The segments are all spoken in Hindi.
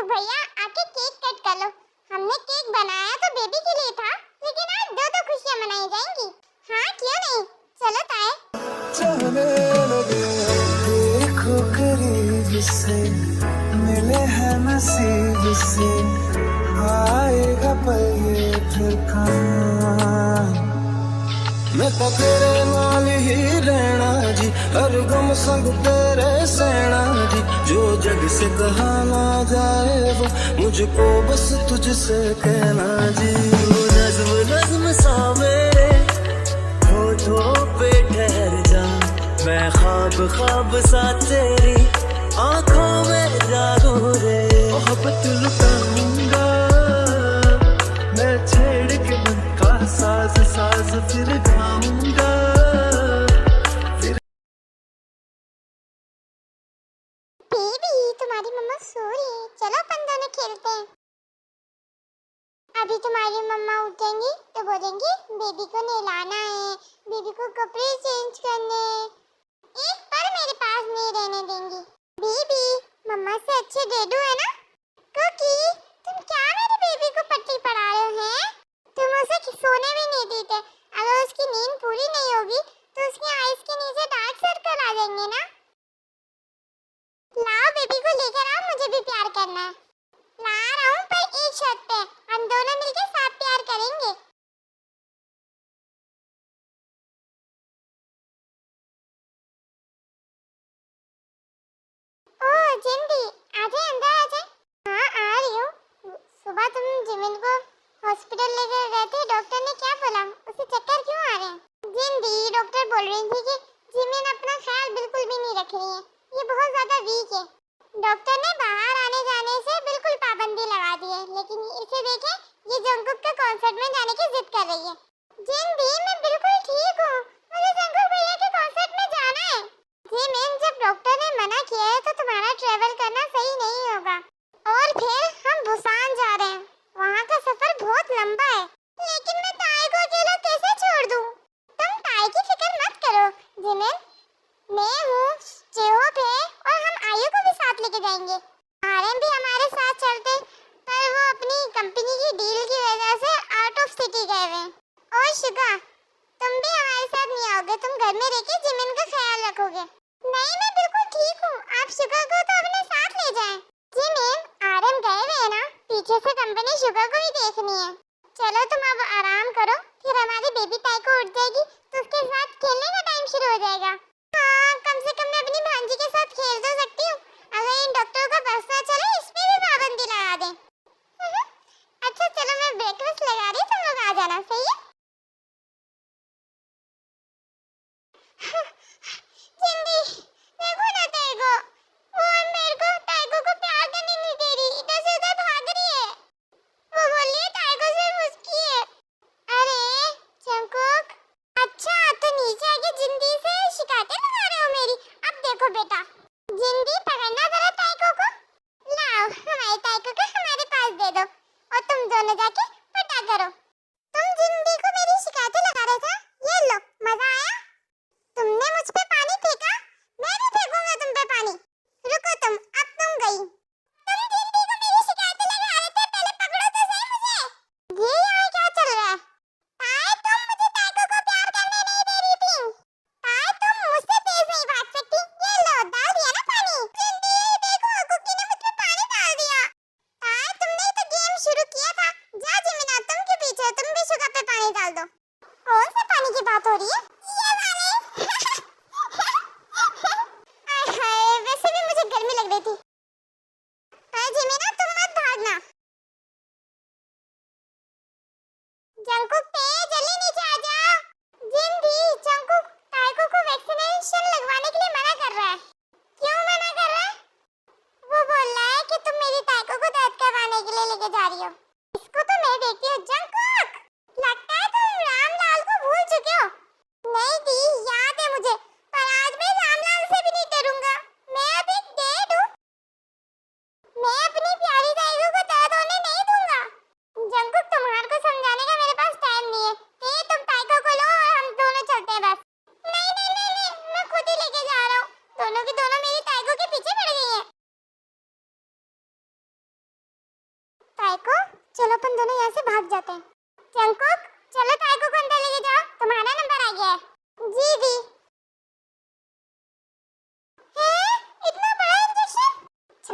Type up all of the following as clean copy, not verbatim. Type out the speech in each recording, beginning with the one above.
जंकुक भैया आके केक कट कर लो। हमने केक बनाया तो बेबी के लिए था, लेकिन आज दो दो खुशियां मनाई जाएंगी। हाँ क्यों नहीं, चलो ताए। चलने लगे देखो करीब से, मिले हैं नसीब से, आएगा पल ये फिर कहाँ। मैं तो तेरे नाल ही रहना जी, हर गम संग तेरे सहना जी, जो जग से कहा ना जाए वो मुझको बस तुझसे कहना जी। वो नज़्म नज़्म सा मेरे होठों पे ठहर जा, मैं ख्वाब ख्वाब सा तेरी आंखों में जागो रे। मोहब्बत लुटाऊंगा मैं छेड़ के मन का साज साज, फिर गाऊंगा। बेबी तुम्हारी मम्मा सो रही है, चलो अपन दोनों खेलते हैं। अभी तुम्हारी मम्मा उठेंगी तो बोलेंगी बेबी को नहलाना है, बेबी को कपड़े चेंज करने हैं। एक पल मेरे पास नहीं रहने देंगी। बेबी मम्मा से अच्छे डेडू है ना। कुकी तुम क्या मेरे बेबी को पट्टी पढ़ा रहे हो हैं? तुम उसे सोने भी नहीं देते। अगर उसकी नींद पूरी नहीं होगी तो उसकी आईज के नीचे डार्क सर्कल आ जाएंगे ना। लाओ बेबी को लेकर आओ, मुझे भी प्यार करना है। ला रहा हूँ पर एक शर्त पे, हम दोनों मिलकर साथ प्यार करेंगे। ओह जिंदी आजे अंदर आजे। हाँ आ रही हूँ। सुबह तुम जिमिन को हॉस्पिटल लेकर गए थे, डॉक्टर ने क्या बोला? उसे चक्कर क्यों आ रहे हैं? जिंदी डॉक्टर बोल रही थी कि जिमिन अपना ख्याल बिल्कुल भी नहीं रख रही है, ये बहुत ज्यादा वीक है। डॉक्टर ने बाहर आने जाने से बिल्कुल पाबंदी लगा दी है, लेकिन इसे देखें ये जंकुक के कॉन्सर्ट में जाने की जिद कर रही है। जिंदी मैं बिल्कुल ठीक हूँ, मुझे जंकुक भैया के कॉन्सर्ट में जाना है। जिमिन जब डॉक्टर ने मना किया है तो तुम्हारा ट्रेवल करना सही नहीं होगा। और फिर हम बुसान जा रहे हैं, वहाँ का सफर बहुत लंबा है। लेकिन मैं ताई को अकेला कैसे छोड़ दूँ? तुम ताई की फिक्र मत करो जिमिन, मैं हूँ, जेहोप है और हम आयु को भी साथ लेके जाएंगे। आरएम भी हमारे साथ चलते, पर वो अपनी कंपनी की डील की वजह से आउट ऑफ सिटी गए हुए हैं। और शुगा तुम भी हमारे साथ नहीं आओगे, तुम घर में रहकर जिमिन का ख्याल रखोगे। नहीं मैं बिल्कुल ठीक हूँ, आप शुगा को तो अपने साथ ले जाएं। जिमिन आरएम गए हुए हैं ना, पीछे से कंपनी शुगा को ही देखनी है। चलो तुम अब आराम करो, फिर हमारी बेबी ताई को उठ जाएगी तो उसके साथ खेलने का टाइम शुरू हो जाएगा। हाँ कम से कम मैं अपनी भांजी के साथ खेल तो सकती हूँ। अगर इन डॉक्टरों का बस ना चले इसमें भी पाबंदी लगा दें। अच्छा चलो मैं ब्रेकफास्ट लगा रही, तुम लोग आ जाना, सही है? जिंदी देखो ना टाइगो, वो मेरे को टाइगो को प्यार करने नहीं दे रही, इधर से उधर भाग रही है। वो बोल रही है टाइगो से मुस्की है। अरे जंकुक, अच्छा तो नीचे आके जिंदी से शिकायतें लगा रहे हो मेरी। अब देखो बेटा, जिंदी पकड़ना जरा टाइगो को। लाओ हमारे टाइगो को हमारे पास दे दो और तुम दोनों जाके पटा करो। तुम जिंदी को मेरी शिकायतें लगा रहे थे, ये लो मजा आया? तुमने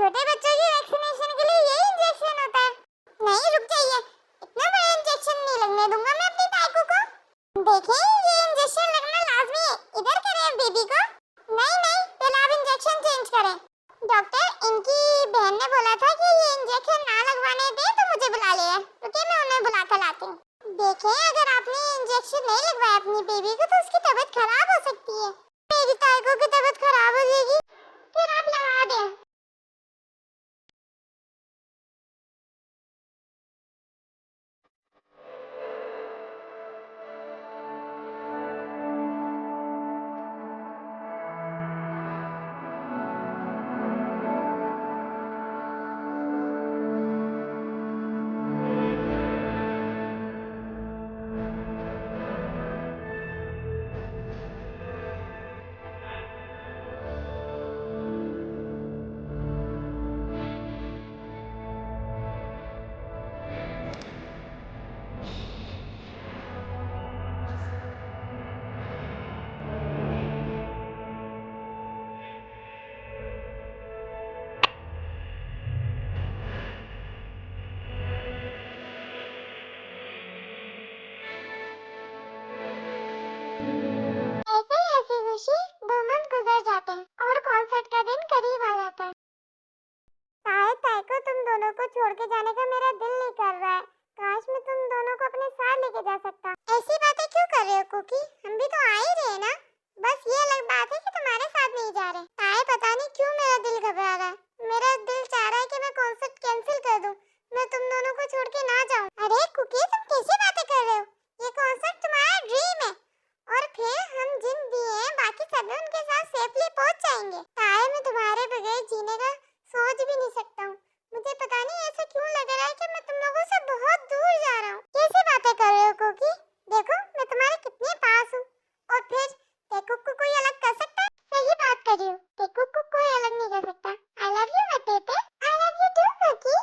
छोटे बच्चों की वैक्सीनेशन के लिए यही इंजेक्शन होता है। नहीं रुक जाइए, इतना बड़ा इंजेक्शन नहीं लगने दूंगा मैं अपनी ताइको को। देखें ये इंजेक्शन लगना लाजमी है, इधर करें बेबी को। नहीं नहीं, पहले आप इंजेक्शन चेंज करें। डॉक्टर, इनकी बहन ने बोला था कि ये इंजेक्शन ना लगवाने दे तो मुझे बुला ले। रुकिए मैं उन्हें बुला कर लाती हूँ। देखें अगर आपने इंजेक्शन नहीं लगवाया अपनी बेबी को तो उसकी तबीयत खराब हो सकती है। मेरी ताइको की तबीयत खराब हो जाएगी, फिर आप लगा दें। ऐसे खुशी 2 मंथ गुजर जाते हैं और कॉन्सर्ट का दिन करीब आ जाता है। शायद ताइको तुम दोनों को छोड़ के जाने का मेरा दिल नहीं कर रहा है। काश मैं तुम दोनों को अपने साथ लेके जा सकता। ऐसी बातें क्यों कर रहे हो कुकी? हम भी तो आ ही रहे हैं ना। बस ये अलग बात है कि तुम्हारे साथ नहीं जा रहे। ताए पता नहीं क्यों मेरा दिल घबरा रहा है। मेरा दिल चाह रहा है कि मैं कॉन्सर्ट कैंसिल कर दूं, मैं तुम दोनों को छोड़ के ना जाऊं। अरे कुकी तुम कैसी बातें कर रहे हो? ये कॉन्सर्ट तुम्हारा ड्रीम है और फिर हम जिन दिए हैं बाकी सभी उनके साथ सेफली पहुंच जाएंगे। ताए मैं तुम्हारे बगैर जीने का सोच भी नहीं सकता हूँ। मुझे पता नहीं ऐसा क्यों लग रहा है कि मैं तुम लोगों से बहुत दूर जा रहा हूँ। कैसी बातें कर रहे हो कुकी? देखो मैं तुम्हारे कितने पास हूँ और फिर टेकुक को कोई अलग कर सकता है? सही बात कर रही हो, टेकुक को कोई अलग नहीं कर सकता। आई लव यू बेटे। I love you too cookie.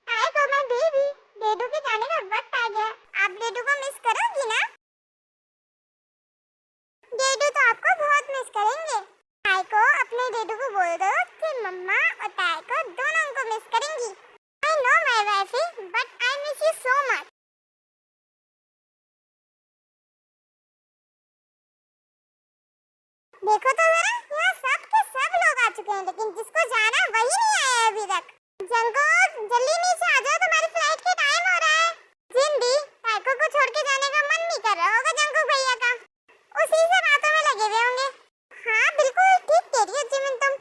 I go my baby, डेडू के जाने का वक्त आ गया। आप डेडू को मिस करोगी ना? डेडू तो आपको बहुत मिस करेंगे। ताई को अपने डेडू को बोल दो कि मम्मा और ताई को दोनों को मिस करेंगी। I know my wifey, but I miss you so much. देखो तो जरा, यहाँ सब के सब लोग आ चुके हैं लेकिन जिसको जाना वही नहीं आया अभी तक। जंगोक जल्दी नीचे आ जाओ, तुम्हारी फ्लाइट के टाइम हो रहा है। जिंदी, ताइको को छोड़ के जाने का मन नहीं कर रहा होगा जंगोक भैया का, उसी से बातों में लगे हुए होंगे। हाँ बिल्कुल ठीक कह रही हो जिमिन तुम।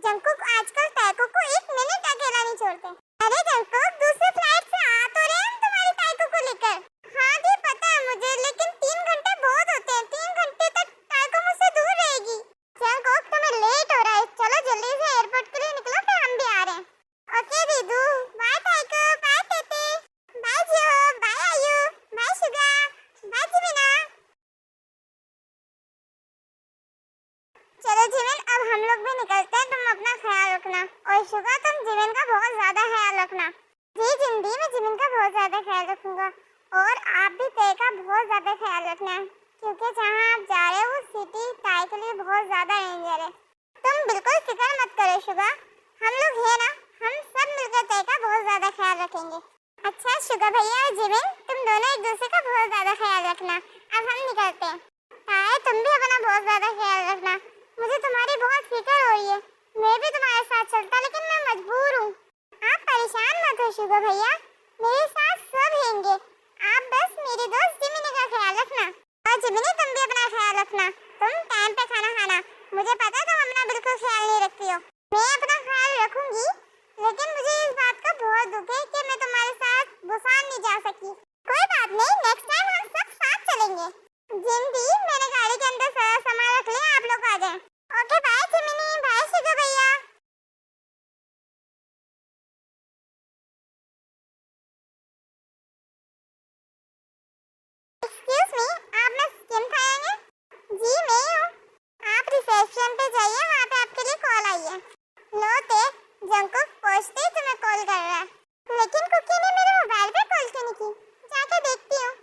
जंगकुक आजकल ताइको को 1 मिनट अकेला नहीं छोड़ते। अरे जंगकुक दूसरी फ्लाइट से आ तो रहे हम तुम्हारी ताइको को लेकर। हाँ जी पता है मुझे, लेकिन 3 घंटे बहुत होते हैं। 3 घंटे तक ताइको मुझसे दूर रहेगी। जंगकुक तुम्हें लेट हो रहा है, चलो जल्दी से एयरपोर्ट के लिए निकलो, फिर हम भी आ रहे हैं। ओके दीदू, बाय ताइको, बाय तेते, बाय जियो, बाय आयु, बाय शुगा, बाय जिमिना। चलो जिमिन अब हम लोग भी निकलते हैं, तुम अपना ख्याल रखना। और शुगा तुम जिमिन का बहुत ज्यादा ख्याल रखना। जी जिंदी, मैं जिमिन का बहुत ज्यादा ख्याल रखूंगा और आप भी तय का बहुत ज्यादा ख्याल रखना क्योंकि जहाँ आप जा रहे हो वो सिटी ताई के लिए बहुत ज्यादा डेंजर है। तुम बिल्कुल फिक्र मत करो शुगा, हम लोग हैं ना, हम सब मिलकर तय का बहुत ज्यादा ख्याल रखेंगे। अच्छा शुगा भैया और जिमिन, तुम दोनों एक दूसरे का बहुत ज्यादा ख्याल रखना। अब हम निकलते हैं। ताई तुम भी अपना बहुत ज्यादा ख्याल रखना। मुझे तुम्हारी बहुत फिक्र हो रही है। मैं भी तुम्हारे साथ चलता लेकिन मैं मजबूर हूँ। आप परेशान मत हो शुगा भैया, मेरे साथ सब रहेंगे। आप बस मेरे दोस्त जिमिनी का ख्याल रखना। और जिमिनी तुम भी अपना ख्याल रखना। तुम टाइम पे खाना खाना। मुझे पता है तुम अपना बिल्कुल ख्याल नहीं रखती हो। मैं अपना ख्याल रखूंगी लेकिन मुझे इस बात का बहुत दुख है कि मैं तुम्हारे साथ बुसान नहीं जा सकी। कोई बात नहीं, नेक्स्ट टाइम हम सब जंगकुक पहुंचते ही तुम्हें कॉल कर रहा है। लेकिन कुकी ने मेरे मोबाइल पे कॉल क्यों नहीं की? जाके देखती हूँ।